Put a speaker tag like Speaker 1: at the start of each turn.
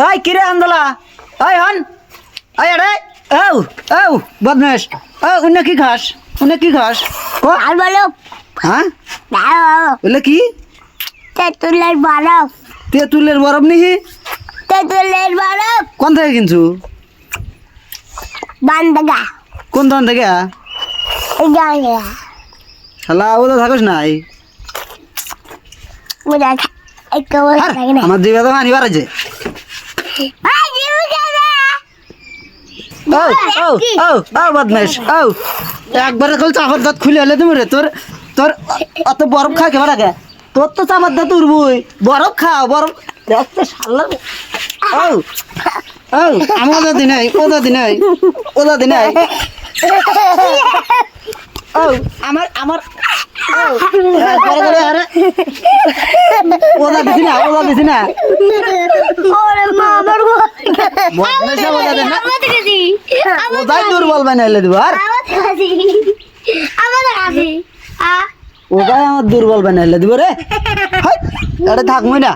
Speaker 1: ওই কিরে আন্দোলা ওই হন ওই আরে ও বদমাশ ও উনি কি খাস কো
Speaker 2: আর বলো
Speaker 1: হ্যাঁ
Speaker 2: দাও
Speaker 1: বলে কি
Speaker 2: তেঁতুলের বরফ
Speaker 1: তেঁতুলের বরফ নিহি
Speaker 2: তেঁতুলের বরফ
Speaker 1: কোন থেকে কিনছু
Speaker 2: বান্দগা
Speaker 1: কোন দোকান থেকে
Speaker 2: জানি
Speaker 1: শালা ও তো থাকস নাই
Speaker 2: বুঝা একটু
Speaker 1: আর
Speaker 2: লাগে না
Speaker 1: আমার দিবে তো আনিবার আছে
Speaker 2: ভাই জিমু কেনা
Speaker 1: ও বদমাশ ও একবারে কল চাপার দাঁত খুলে হলে তুমি রে তোর তোর অত বরফ খা কেমন আগে তোর তো চাপার দাঁত উড়বই বরফ খাও বরফ দেখতে শালা ও আমি ওদা দিনাই ও আমার আরে ওদা দিছি না
Speaker 2: ওরে মা আমার গো
Speaker 1: বদমাশ ওদা দেন না
Speaker 2: আমাদের কাছে
Speaker 1: ওদাই দুর্বল বানাইলে দিব আর
Speaker 2: আমাদের কাছে
Speaker 1: ওদাই আমার দুর্বল বানাইলে দিব রে এটা থাকবই না